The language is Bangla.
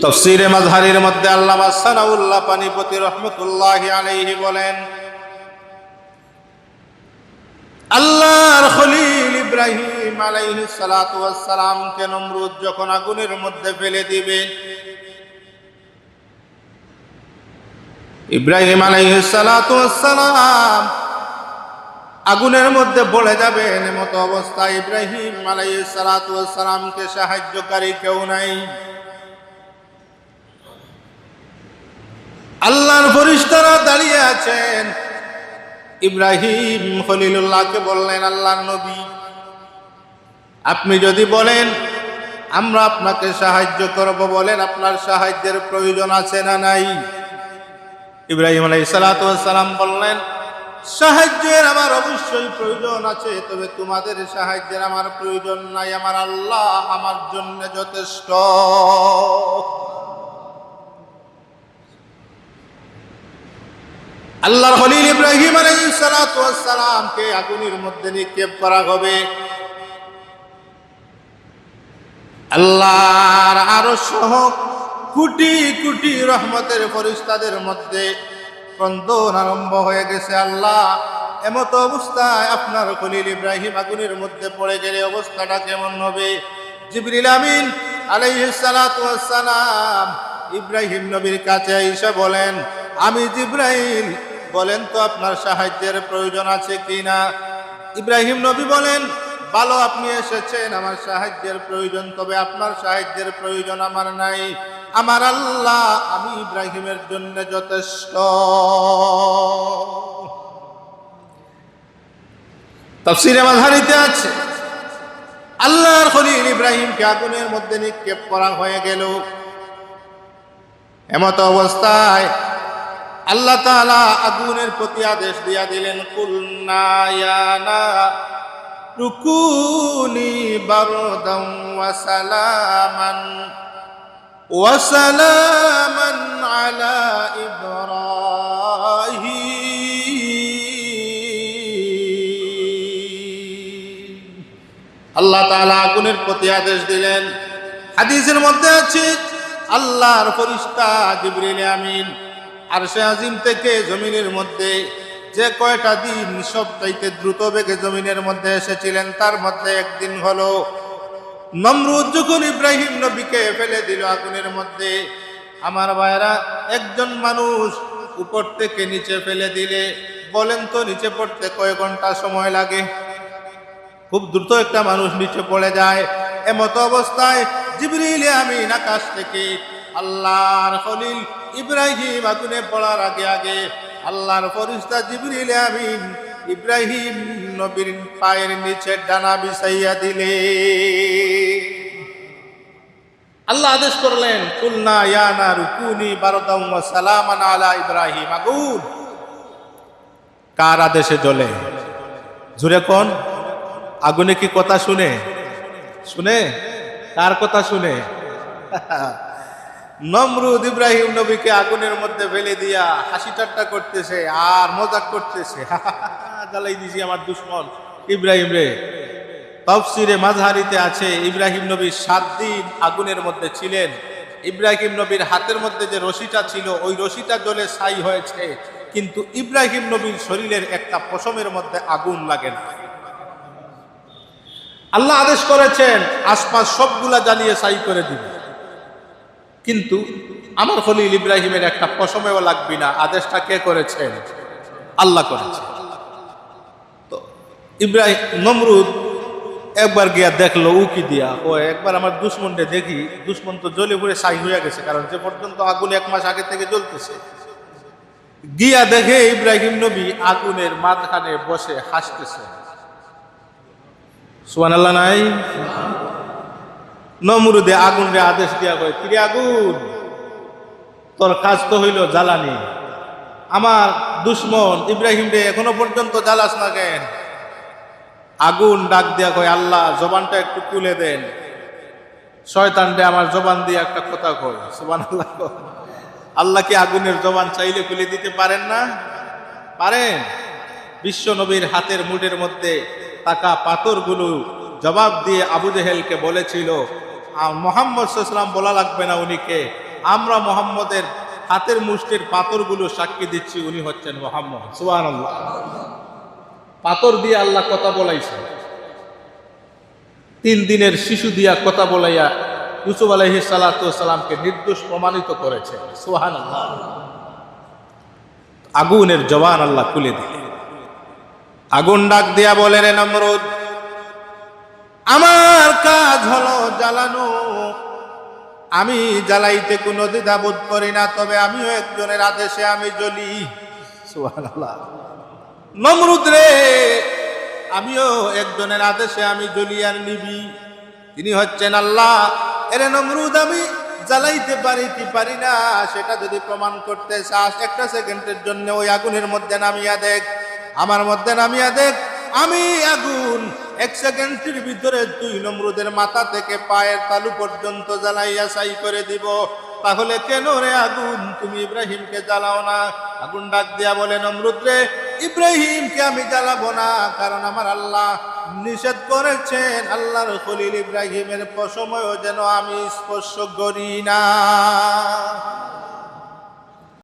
তাফসীরে মাযহারির মধ্যে আল্লামা সানাউল্লাহ পানিপতি রহমতুল্লাহি আলাইহি বলেন, আল্লাহর খলিল ইব্রাহিম আলাইহিস সালাতু ওয়াস সালামকে নমরুদ যখন আগুনের মধ্যে ফেলে দিবে, ইব্রাহিম আলাইহিস সালাতু ওয়াস সালাম আগুনের মধ্যে পড়ে যাবেন। এমত অবস্থায় ইব্রাহিম আলাইহিস সালাতু ওয়াস সালামকে সাহায্যকারী কেউ নাই। আল্লাহর ফেরেশতারা দাঁড়িয়ে আছেন। ইব্রাহিম খলিলুল্লাহকে বললেন, আল্লাহর নবী, আপনি যদি বলেন আমরা আপনাকে সাহায্য করব, বলেন আপনার সাহায্যের প্রয়োজন আছে না নাই? ইব্রাহিম আলাইহিস সালাতু ওয়াস সালাম বললেন, সাহায্যের আমার অবশ্যই প্রয়োজন আছে, তবে তোমাদের সাহায্যের আমার প্রয়োজন নাই, আমার আল্লাহ আমার জন্য যথেষ্ট। আল্লাহর খলিল ইব্রাহিম আলাইহিস সালাতু ওয়াস সালামকে আগুনের মধ্যে নিক্ষেপ করা হবে। আল্লাহর আরশ সহ কোটি কোটি রহমতের ফেরেশতাদের মধ্যে ক্রন্দন আরম্ভ হয়ে গেছে। আল্লাহ, এমত অবস্থায় আপনার খলিল ইব্রাহিম আগুনের মধ্যে পড়ে গেলে অবস্থাটা কেমন হবে? জিবরিল আমিন আলাইহিস সালাতু ওয়াস সালাম ইব্রাহিম নবীর কাছে এসে বলেন, আমি জিবরাইল, বলেন তো আপনার সাহায্যের প্রয়োজন আছে কিনা? ইব্রাহিম নবী বলেন, ভালো আপনি এসেছেন, আমার সাহায্যের প্রয়োজন, তবে আপনার সাহায্যের প্রয়োজন আমার নাই, আমার আল্লাহ আমি ইব্রাহিমের জন্য যথেষ্ট। তাফসীরে মাযহারিতে আছে, আল্লাহর খলিল ইব্রাহিমকে আগুনের মধ্যে নিক্ষেপ করা হয়ে গেল। এমত অবস্থায় আল্লাহ তাআলা আগুনের প্রতি আদেশ দিয়া দিলেন, কুলনা ইয়া নারু কুনি বারদান ওয়া সালামান আলা ইব্রাহিম। আল্লাহ তাআলা আগুনের প্রতি আদেশ দিলেন। হাদিসের মধ্যে আছে, আল্লাহর ফেরেশতা জিবরিল আমিন আরশে আজিম থেকে জমিনের মধ্যে যে কয়টা দিন সবচাইতে দ্রুত বেগে জমিনের মধ্যে এসেছিলেন, তার মধ্যে একদিন হলো নমরুদ যখন ইব্রাহিম নবীকে ফেলে দিল আগুনের মধ্যে। আমার ভাইরা, একজন মানুষ উপর থেকে নিচে ফেলে দিলে বলেন তো নিচে পড়তে কয় ঘন্টা সময় লাগে? খুব দ্রুত একটা মানুষ নিচে পড়ে যায়। এমত অবস্থায় জিবরিল আমিন আকাশ থেকে আল্লাহর খলিল ইব্রাহিম আগুনে পড়ার আগে আগে আল্লাহর ফেরেশতা জিবরিল আমিন ইব্রাহিম নবীর পায়ের নিচে ডানা বিছাইয়া দিলে। আল্লাহ আদেশ করলেন, কুলনা ইয়া নারু কুনি বারদান ওয়া সালামান আলা ইব্রাহিম। আগুন কার আদেশে জ্বলে? জুরে কোন? আগুনে কি কথা শুনে? কার কথা শুনে? নমরুদ ইব্রাহিম নবীকে আগুনের মধ্যে ফেলে দিয়া হাসি ঠাট্টা করতেছে আর মজাক করতেছে, জ্বালাই দিছি আমার দুশ্মন ইব্রাহিম রে। তাফসীরে মাযহারিতে আছে, ইব্রাহিম নবী 7 দিন আগুনের মধ্যে ছিলেন। ইব্রাহিম নবীর হাতের মধ্যে যে রশিটা ছিল, ওই রশিটা জ্বলে ছাই হয়েছে, কিন্তু ইব্রাহিম নবীর শরীরের একটা পশমের মধ্যে আগুন লাগে না। আল্লাহ আদেশ করেছেন আশপাশ সবগুলা জ্বালিয়ে ছাই করে দিবে, কিন্তু আমার খলিল ইব্রাহিমের একটা পশমেও লাগবে না। আদেশটা কে করেছেন? আল্লাহ করেছেন। তো ইব্রাহিম নমরুদ একবার গিয়া দেখলো উকি দিয়া, ও একবার আমার দুশ্মনকে দেখি, দুশ্মন তো জ্বলে পুড়ে ছাই হয়ে গেছে, কারণ যে পর্যন্ত আগুন 1 মাস আগে থেকে জ্বলতেছে। গিয়া দেখে ইব্রাহিম নবী আগুনের মাঝখানে বসে হাসতেছে। সুবহানাল্লাহ নাই? নমরুদে আগুন রে আদেশ দিয়া কয়, কিরে আগুন, তোর কাজ তো হইল জ্বালানি, আমার দুশ্মন ইব্রাহিম রে এখনো পর্যন্ত জ্বালাস না কেন? আগুন ডাক দিয়া কয়, আল্লাহ জবানটা একটু খুলে দেন, শয়তান রে আমার জবান দিয়ে একটা কথা কয়। সুবহানাল্লাহ। আল্লাহ কি আগুনের জবান চাইলে খুলে দিতে পারেন না? পারেন। বিশ্ব নবীর হাতের মুঠের মধ্যে থাকা পাথরগুলো জবাব দিয়ে আবু জেহেলকে বলেছিল, মোহাম্মদ সাল্লাল্লাহু আলাইহি বলা লাগবে না উনিকে, আমরা মোহাম্মদের হাতের মুষ্টির পাথরগুলো সাক্ষী দিচ্ছি উনি হচ্ছেন মোহাম্মদ। সুবহানাল্লাহ। পাথর দিয়ে আল্লাহ কথা বলাইছে, 3 দিনের শিশু দিয়া কথা বলাইয়া ইউসুফ আলাইহিস সালাতু ওয়াস সালামকে নির্দোষ প্রমাণিত করেছে। সুবহানাল্লাহ। আগুনের জবান আল্লাহ খুলে দিলেন। আগুন ডাক দিয়া বলে, রে নমরুদ, আমার কাজ হলো জ্বালানো, আমি জ্বালাইতে কোনো দ্বিধাবোধ করি না, তবে আমিও একজনের আদেশে আমি জ্বলি। সুবহানাল্লাহ। নমরুদ রে, আমিও একজনের আদেশে আমি জ্বলি আর নিবি, তিনি হচ্ছেন আল্লাহ। এরে নমরুদ, আমি জ্বালাইতে পারি কি পারি না সেটা যদি প্রমাণ করতে চাস, একটা সেকেন্ডের জন্য ওই আগুনের মধ্যে নামিয়া দেখ, আমার মধ্যে নামিয়া দেখ, আমি আগুন 1 সেকেন্ডের ভিতরে তুই নমরুদের মাথা থেকে পায়ের তালু পর্যন্ত জ্বালাইয়া ছাই করে দিব। তাহলে কেন রে আগুন তুমি ইব্রাহিমকে জ্বালাও না? আগুন ডাক দিয়া বলে, নমরুদ রে, ইব্রাহিমকে আমি জ্বালাবো না, কারণ আমার আল্লাহ নিষেধ করেছেন আল্লাহর খলিল ইব্রাহিমের পশমও যেন আমি স্পর্শ করি না।